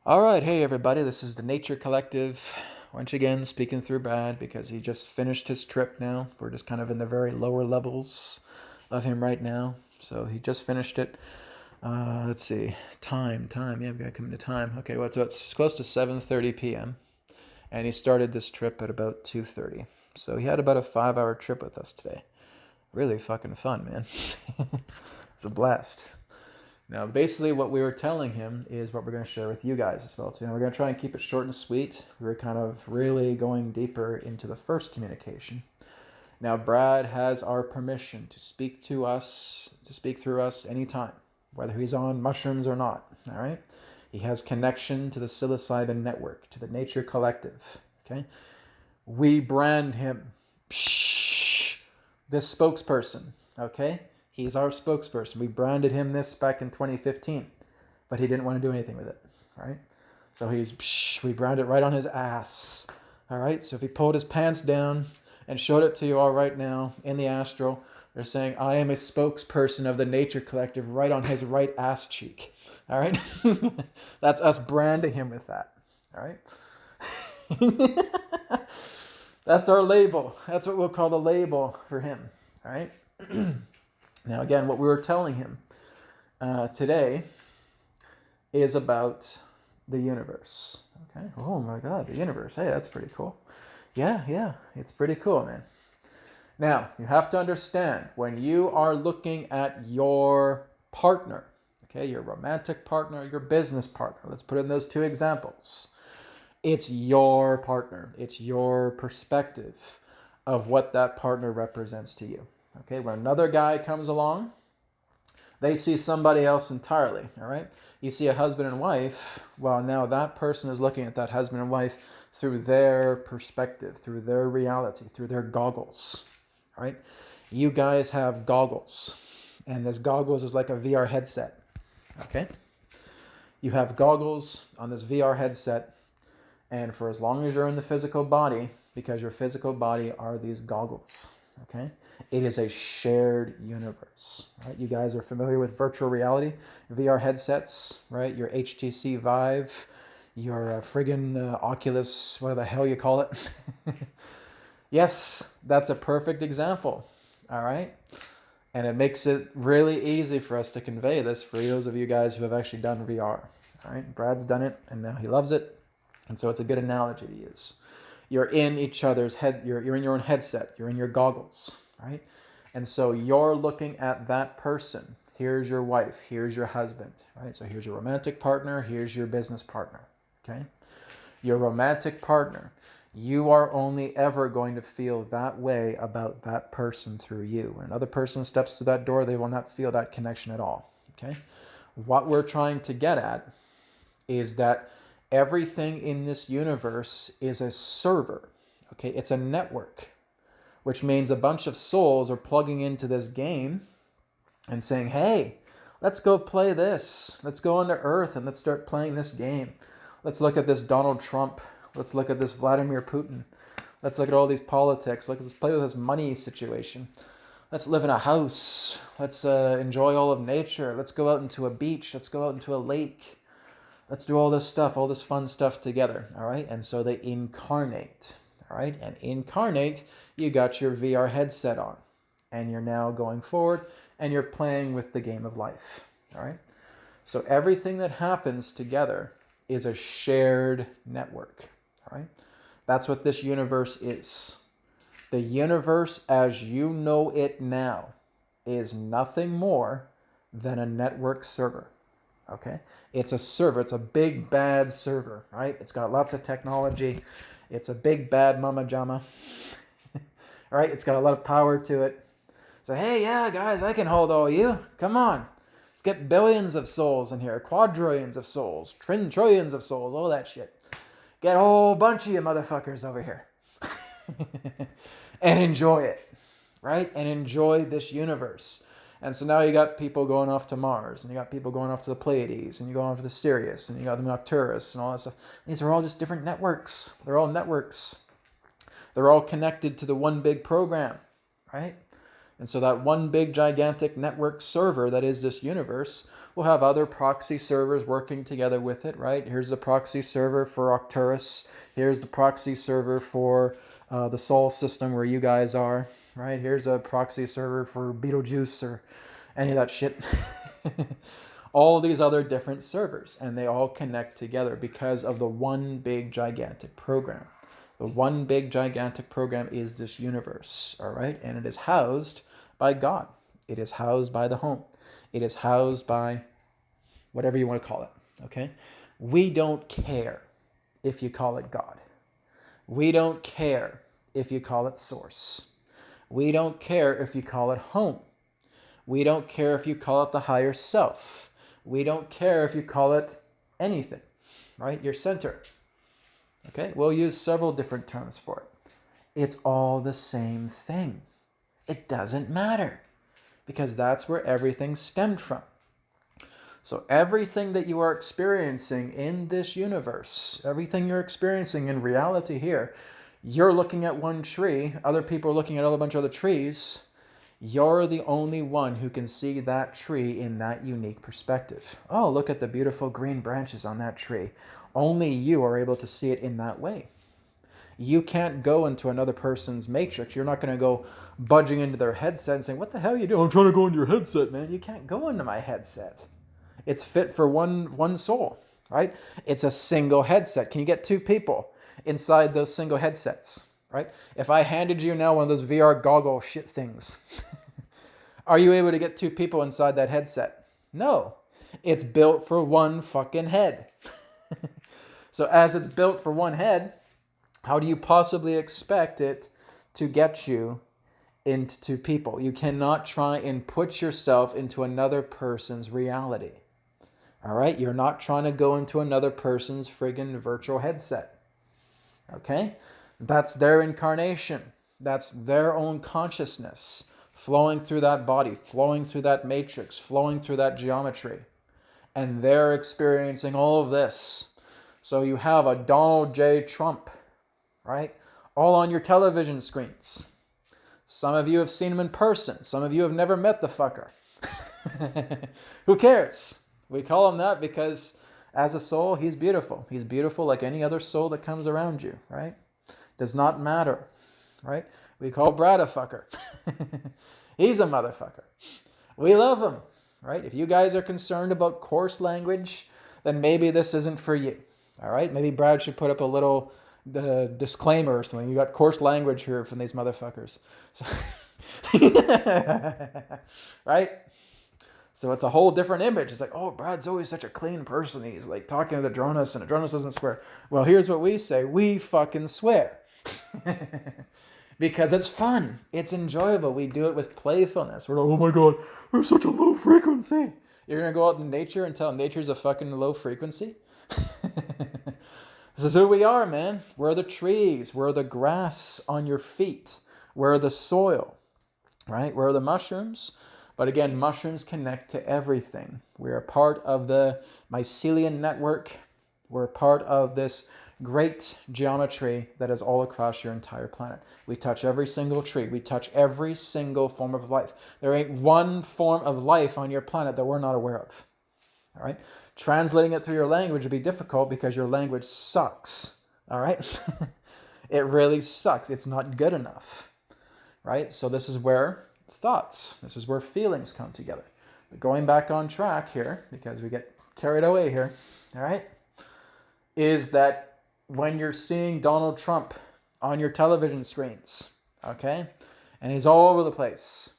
All right, hey everybody, this is the Nature Collective. Once again, speaking through Brad because he just finished his trip now. We're just kind of in the very lower levels of him right now. So he just finished it. Let's see, time. Yeah, we gotta come into time. Okay, so it's close to 7:30 p.m. and he started this trip at about 2:30. So he had about a 5-hour trip with us today. Really fucking fun, man. It's a blast. Now, basically, what we were telling him is what we're going to share with you guys as well. So, we're going to try and keep it short and sweet. We were kind of really going deeper into the first communication. Now, Brad has our permission to speak to us, to speak through us anytime, whether he's on mushrooms or not. All right. He has connection to the Psilocybin Network, to the Nature Collective. Okay. We brand him. Psh, this spokesperson. Okay. He's our spokesperson. We branded him this back in 2015, but he didn't want to do anything with it, right? So we branded it right on his ass, all right? So if he pulled his pants down and showed it to you all right now in the astral, they're saying, I am a spokesperson of the Nature Collective right on his right ass cheek, all right? That's us branding him with that, all right? That's our label. That's what we'll call the label for him, all right? Now, again, what we were telling him today is about the universe. Okay. Oh my God, the universe. Hey, that's pretty cool. Yeah, it's pretty cool, man. Now, you have to understand when you are looking at your partner, okay, your romantic partner, your business partner. Let's put in those two examples. It's your partner. It's your perspective of what that partner represents to you. Okay, when another guy comes along, they see somebody else entirely, all right? You see a husband and wife, well, now that person is looking at that husband and wife through their perspective, through their reality, through their goggles, all right? You guys have goggles, and this goggles is like a VR headset, okay? You have goggles on this VR headset, and for as long as you're in the physical body, because your physical body are these goggles, okay? It is a shared universe, right? You guys are familiar with virtual reality, VR headsets, right? Your HTC Vive, your friggin' Oculus, whatever the hell you call it. Yes, that's a perfect example, all right? And it makes it really easy for us to convey this for those of you guys who have actually done VR, all right? Brad's done it, and now he loves it, and so it's a good analogy to use. You're in each other's head, you're in your own headset, you're in your goggles, right? And so you're looking at that person. Here's your wife, here's your husband, right? So here's your romantic partner, here's your business partner, okay? Your romantic partner, you are only ever going to feel that way about that person through you. When another person steps through that door, they will not feel that connection at all, okay? What we're trying to get at is that everything in this universe is a server, okay? It's a network, which means a bunch of souls are plugging into this game and saying, hey, let's go play this. Let's go onto Earth and let's start playing this game. Let's look at this Donald Trump. Let's look at this Vladimir Putin. Let's look at all these politics. Let's play with this money situation. Let's live in a house. Let's enjoy all of nature. Let's go out into a beach. Let's go out into a lake. Let's do all this stuff, all this fun stuff together, all right? And so they incarnate, all right? And incarnate, you got your VR headset on, and you're now going forward, and you're playing with the game of life, all right? So everything that happens together is a shared network, all right? That's what this universe is. The universe as you know it now is nothing more than a network server. Okay, it's a server. It's a big bad server, right? It's got lots of technology. It's a big bad mama jama. All right, it's got a lot of power to it. So hey, yeah, guys, I can hold all you. Come on, let's get billions of souls in here, quadrillions of souls, trillions of souls, all that shit. Get a whole bunch of you motherfuckers over here, and enjoy it, right? And enjoy this universe. And so now you got people going off to Mars, and you got people going off to the Pleiades, and you go off to the Sirius, and you got the Nocturus, and all that stuff. These are all just different networks. They're all networks. They're all connected to the one big program, right? And so that one big gigantic network server that is this universe We'll have other proxy servers working together with it, right? Here's the proxy server for Arcturus. Here's the proxy server for the Sol system where you guys are, right? Here's a proxy server for Betelgeuse or any of that shit. All these other different servers, and they all connect together because of the one big gigantic program. The one big gigantic program is this universe, all right? And it is housed by God. It is housed by the home. It is housed by whatever you want to call it, okay? We don't care if you call it God. We don't care if you call it source. We don't care if you call it home. We don't care if you call it the higher self. We don't care if you call it anything, right? Your center. Okay, we'll use several different terms for it. It's all the same thing. It doesn't matter because that's where everything stemmed from. So everything that you are experiencing in this universe, everything you're experiencing in reality here, you're looking at one tree, other people are looking at a bunch of other trees. You're the only one who can see that tree in that unique perspective. Oh, look at the beautiful green branches on that tree. Only you are able to see it in that way. You can't go into another person's matrix. You're not going to go budging into their headset and saying, what the hell are you doing? I'm trying to go into your headset, man. You can't go into my headset. It's fit for one soul, right? It's a single headset. Can you get two people inside those single headsets? Right? If I handed you now one of those VR goggle shit things, are you able to get two people inside that headset? No. It's built for one fucking head. So as it's built for one head, how do you possibly expect it to get you into two people? You cannot try and put yourself into another person's reality. All right? You're not trying to go into another person's friggin' virtual headset. Okay? That's their incarnation. That's their own consciousness flowing through that body, flowing through that matrix, flowing through that geometry. And they're experiencing all of this. So you have a Donald J. Trump, right? All on your television screens. Some of you have seen him in person. Some of you have never met the fucker. Who cares? We call him that because as a soul, he's beautiful. He's beautiful like any other soul that comes around you, right? Does not matter, right? We call Brad a fucker. He's a motherfucker. We love him, right? If you guys are concerned about coarse language, then maybe this isn't for you, all right? Maybe Brad should put up a little disclaimer or something. You got coarse language here from these motherfuckers. So right? So it's a whole different image. It's like, oh, Brad's always such a clean person. He's like talking to the Drones, and the Drones doesn't swear. Well, here's what we say. We fucking swear. Because it's fun. It's enjoyable. We do it with playfulness. We're like, oh my God, we're such a low frequency. You're going to go out in nature and tell nature's a fucking low frequency? This is who we are, man. We're the trees. We're the grass on your feet. We're the soil, right? We're the mushrooms. But again, mushrooms connect to everything. We're a part of the Mycelium Network. We're a part of this great geometry that is all across your entire planet. We touch every single tree. We touch every single form of life. There ain't one form of life on your planet that we're not aware of. All right? Translating it through your language would be difficult because your language sucks. All right? It really sucks. It's not good enough. Right? So this is where thoughts, this is where feelings come together. But going back on track here, because we get carried away here, all right, is that when you're seeing Donald Trump on your television screens, okay, and he's all over the place,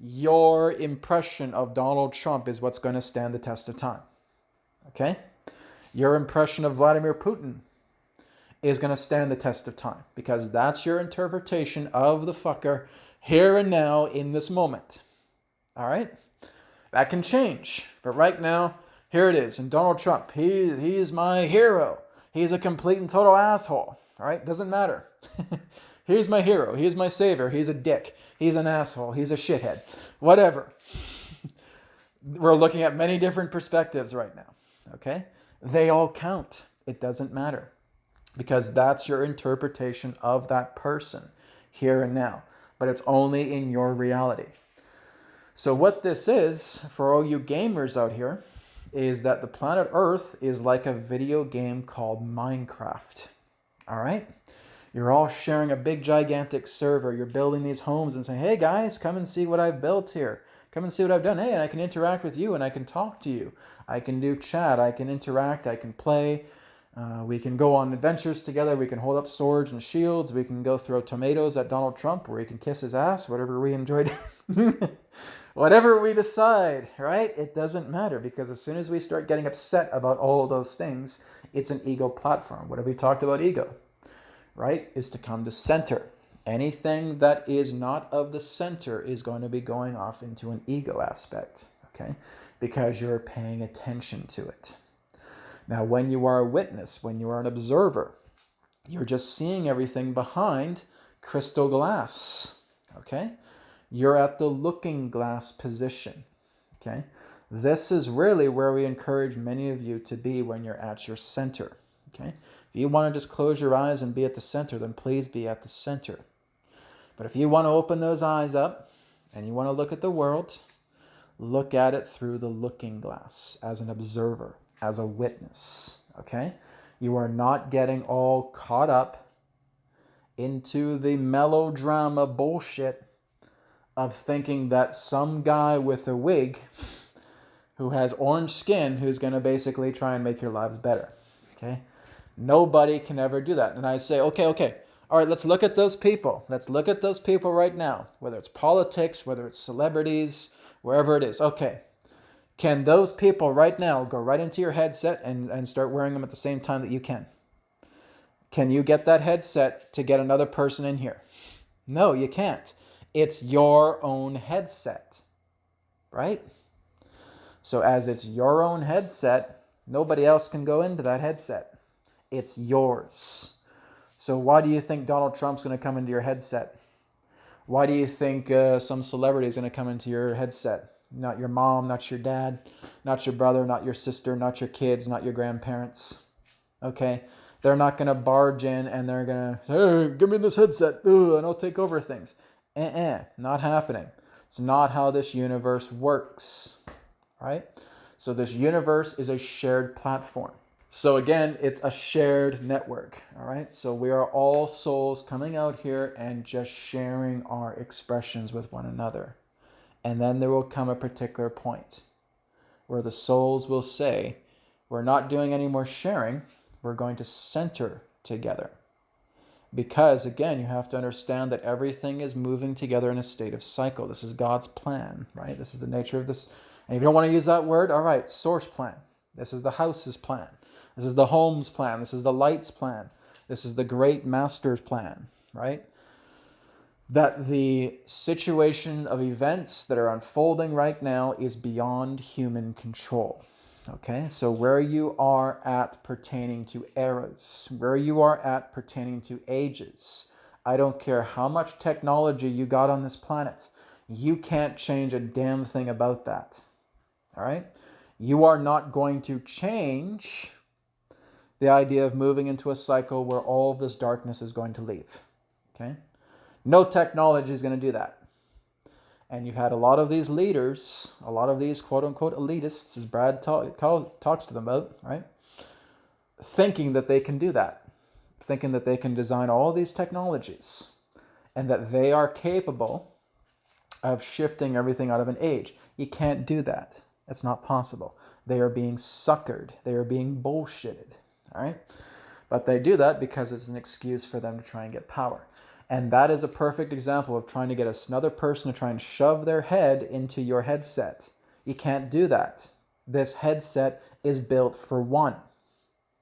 your impression of Donald Trump is what's going to stand the test of time, okay? Your impression of Vladimir Putin is going to stand the test of time because that's your interpretation of the fucker here and now in this moment. All right? That can change. But right now, here it is. And Donald Trump, he's my hero. He's a complete and total asshole. All right? Doesn't matter. He's my hero. He's my savior. He's a dick. He's an asshole. He's a shithead. Whatever. We're looking at many different perspectives right now. Okay? They all count. It doesn't matter. Because that's your interpretation of that person here and now. But it's only in your reality. So what this is, for all you gamers out here, is that the planet Earth is like a video game called Minecraft. All right? You're all sharing a big gigantic server. You're building these homes and saying, hey guys, come and see what I've built here. Come and see what I've done. Hey, and I can interact with you and I can talk to you. I can do chat. I can interact. I can play. We can go on adventures together. We can hold up swords and shields. We can go throw tomatoes at Donald Trump, or we can kiss his ass, whatever we enjoyed. Whatever we decide, right? It doesn't matter, because as soon as we start getting upset about all those things, it's an ego platform. What have we talked about ego? Right? Is to come to center. Anything that is not of the center is going to be going off into an ego aspect, okay? Because you're paying attention to it. Now, when you are a witness, when you are an observer, you're just seeing everything behind crystal glass, okay? You're at the looking glass position, okay? This is really where we encourage many of you to be when you're at your center, okay? If you want to just close your eyes and be at the center, then please be at the center. But if you want to open those eyes up and you want to look at the world, look at it through the looking glass as an observer, as a witness, okay? You are not getting all caught up into the melodrama bullshit of thinking that some guy with a wig who has orange skin who's going to basically try and make your lives better, okay? Nobody can ever do that. And I say, okay. All right, let's look at those people. Let's look at those people right now, whether it's politics, whether it's celebrities, wherever it is. Okay. Can those people right now go right into your headset and start wearing them at the same time that you can? Can you get that headset to get another person in here? No, you can't. It's your own headset, right? So as it's your own headset, nobody else can go into that headset. It's yours. So why do you think Donald Trump's going to come into your headset? Why do you think some celebrity is going to come into your headset? Not your mom, not your dad, not your brother, not your sister, not your kids, not your grandparents. Okay? They're not going to barge in and they're going to, hey, give me this headset, and I'll take over things. Not happening. It's not how this universe works. Right? So this universe is a shared platform. So again, it's a shared network, all right? So we are all souls coming out here and just sharing our expressions with one another. And then there will come a particular point where the souls will say, we're not doing any more sharing, we're going to center together. Because again, you have to understand that everything is moving together in a state of cycle. This is God's plan, right? This is the nature of this. And if you don't want to use that word, all right, source plan. This is the house's plan. This is the home's plan. This is the light's plan. This is the great master's plan, right? That the situation of events that are unfolding right now is beyond human control, okay? So where you are at pertaining to eras, where you are at pertaining to ages, I don't care how much technology you got on this planet, you can't change a damn thing about that, all right? You are not going to change the idea of moving into a cycle where all of this darkness is going to leave, okay? No technology is going to do that. And you've had a lot of these leaders, a lot of these quote-unquote elitists, as Brad talks to them about, right? Thinking that they can do that. Thinking that they can design all these technologies and that they are capable of shifting everything out of an age. You can't do that. It's not possible. They are being suckered. They are being bullshitted. All right? But they do that because it's an excuse for them to try and get power. And that is a perfect example of trying to get another person to try and shove their head into your headset. You can't do that. This headset is built for one,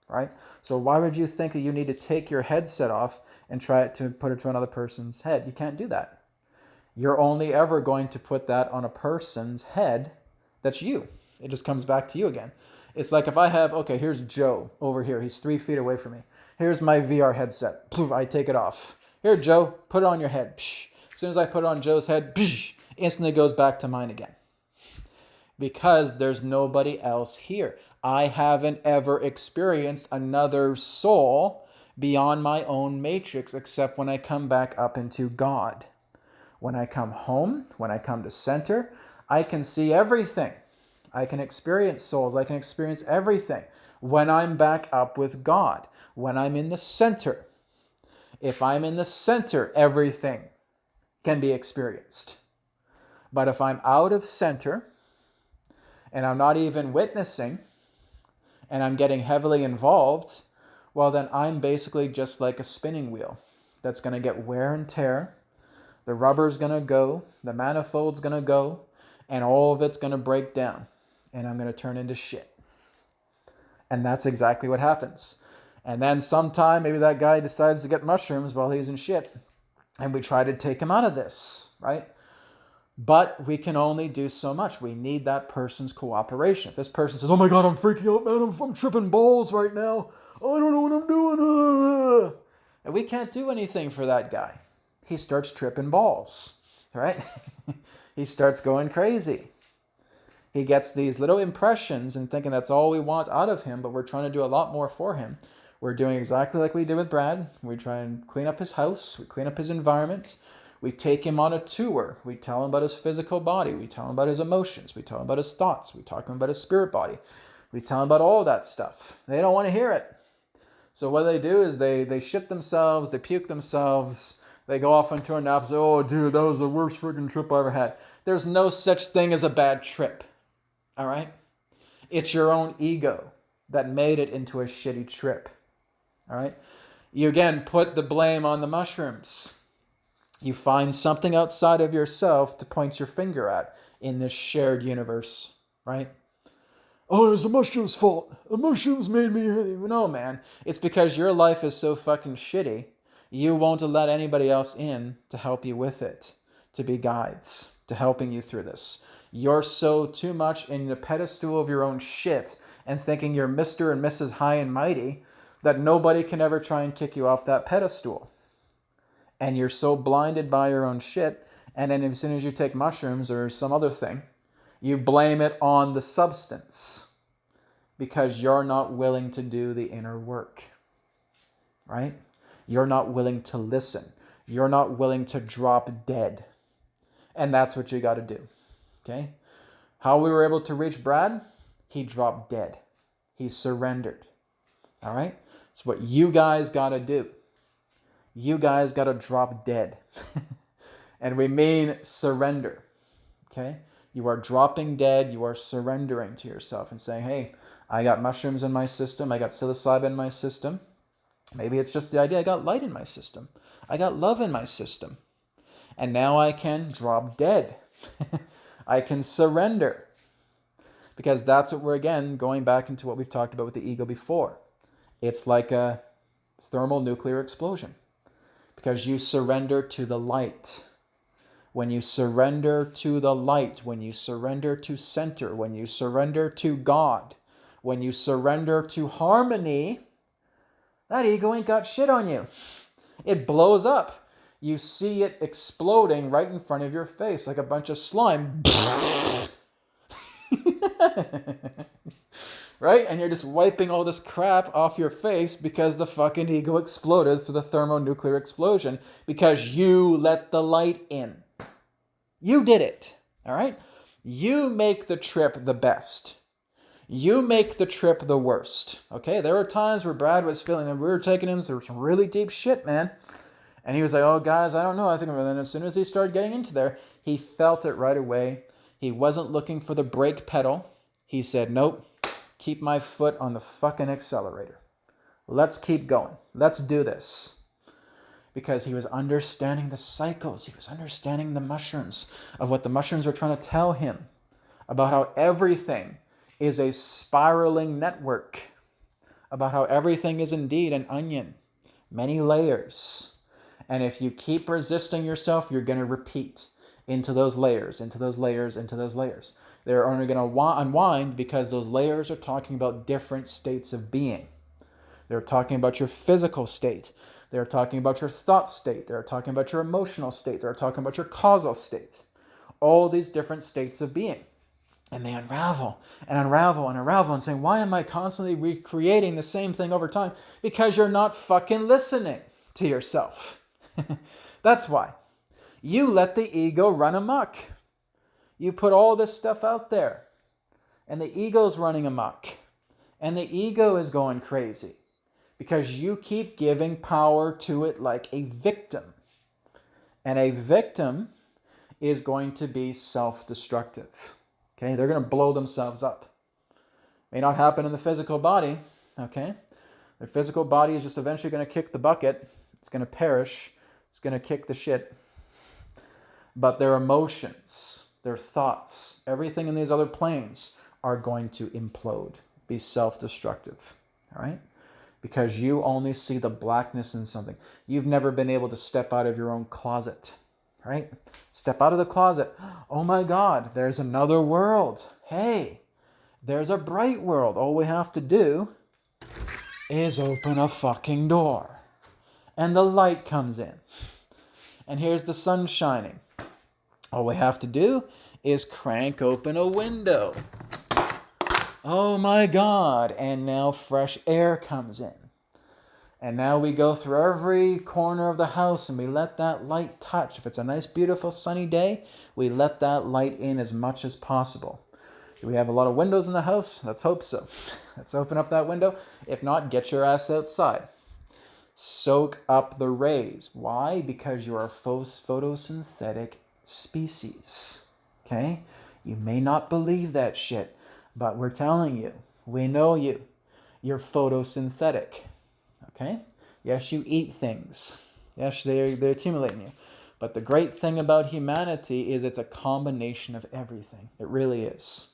right? So why would you think that you need to take your headset off and try to put it to another person's head? You can't do that. You're only ever going to put that on a person's head that's you. It just comes back to you again. It's like if I have, okay, here's Joe over here. He's 3 feet away from me. Here's my VR headset. Poof, I take it off. Here, Joe, put it on your head. Psh. As soon as I put it on Joe's head, psh, instantly goes back to mine again. Because there's nobody else here. I haven't ever experienced another soul beyond my own matrix except when I come back up into God. When I come home, when I come to center, I can see everything. I can experience souls. I can experience everything when I'm back up with God, when I'm in the center. If I'm in the center, everything can be experienced. But if I'm out of center and I'm not even witnessing and I'm getting heavily involved, well, then I'm basically just like a spinning wheel that's going to get wear and tear. The rubber's going to go, the manifold's going to go, and all of it's going to break down. And I'm going to turn into shit. And that's exactly what happens. And then sometime, maybe that guy decides to get mushrooms while he's in shit. And we try to take him out of this, right? But we can only do so much. We need that person's cooperation. If this person says, oh my God, I'm freaking out, man. I'm tripping balls right now. Oh, I don't know what I'm doing. And we can't do anything for that guy. He starts tripping balls, right? He starts going crazy. He gets these little impressions and thinking that's all we want out of him, but we're trying to do a lot more for him. We're doing exactly like we did with Brad. We try and clean up his house. We clean up his environment. We take him on a tour. We tell him about his physical body. We tell him about his emotions. We tell him about his thoughts. We talk to him about his spirit body. We tell him about all that stuff. They don't want to hear it. So what they do is they shit themselves. They puke themselves. They go off into a nap and say, oh, dude, that was the worst freaking trip I ever had. There's no such thing as a bad trip. All right? It's your own ego that made it into a shitty trip. All right? You again put the blame on the mushrooms. You find something outside of yourself to point your finger at in this shared universe, right? Oh, it was the mushrooms' fault. The mushrooms made me... No, man. It's because your life is so fucking shitty, you won't let anybody else in to help you with it, to be guides, to helping you through this. You're so too much in the pedestal of your own shit and thinking you're Mr. and Mrs. High and Mighty that nobody can ever try and kick you off that pedestal. And you're so blinded by your own shit, and then as soon as you take mushrooms or some other thing, you blame it on the substance because you're not willing to do the inner work, right? You're not willing to listen. You're not willing to drop dead. And that's what you got to do. Okay? How we were able to reach Brad? He dropped dead. He surrendered. All right? It's what you guys got to do. You guys got to drop dead. And we mean surrender. Okay? You are dropping dead. You are surrendering to yourself and saying, hey, I got mushrooms in my system. I got psilocybin in my system. Maybe it's just the idea I got light in my system. I got love in my system. And now I can drop dead. I can surrender. Because that's what we're, again, going back into what we've talked about with the ego before. It's like a thermonuclear explosion. Because you surrender to the light. When you surrender to the light, when you surrender to center, when you surrender to God, when you surrender to harmony, that ego ain't got shit on you. It blows up. You see it exploding right in front of your face like a bunch of slime. Right? And you're just wiping all this crap off your face because the fucking ego exploded through the thermonuclear explosion because you let the light in. You did it. All right? You make the trip the best. You make the trip the worst. Okay? There were times where Brad was feeling that we were taking him through some really deep shit, man. And he was like, oh, guys, I don't know. I think then as soon as he started getting into there, he felt it right away. He wasn't looking for the brake pedal. He said, nope, keep my foot on the fucking accelerator. Let's keep going. Let's do this. Because he was understanding the cycles. He was understanding the mushrooms, of what the mushrooms were trying to tell him about how everything is a spiraling network, about how everything is indeed an onion, many layers. And if you keep resisting yourself, you're going to repeat into those layers, into those layers, into those layers. They're only going to unwind because those layers are talking about different states of being. They're talking about your physical state. They're talking about your thought state. They're talking about your emotional state. They're talking about your causal state. All these different states of being. And they unravel and unravel and unravel and saying, why am I constantly recreating the same thing over time? Because you're not fucking listening to yourself. That's why. You let the ego run amok. You put all this stuff out there, and the ego's running amok, and the ego is going crazy because you keep giving power to it like a victim. And a victim is going to be self-destructive. Okay, they're going to blow themselves up. May not happen in the physical body. Okay, their physical body is just eventually going to kick the bucket. It's going to perish. It's going to kick the shit. But their emotions, their thoughts, everything in these other planes are going to implode, be self-destructive. All right? Because you only see the blackness in something. You've never been able to step out of your own closet. Right? Step out of the closet. Oh my God, there's another world. Hey, there's a bright world. All we have to do is open a fucking door. And the light comes in. And here's the sun shining. All we have to do is crank open a window. Oh my God. And now fresh air comes in. And now we go through every corner of the house and we let that light touch. If it's a nice, beautiful, sunny day, we let that light in as much as possible. Do we have a lot of windows in the house? Let's hope so. Let's open up that window. If not, get your ass outside. Soak up the rays. Why? Because you're a photosynthetic species. Okay? You may not believe that shit, but we're telling you. We know you. You're photosynthetic. Okay? Yes, you eat things. Yes, they accumulate in you. But the great thing about humanity is it's a combination of everything. It really is.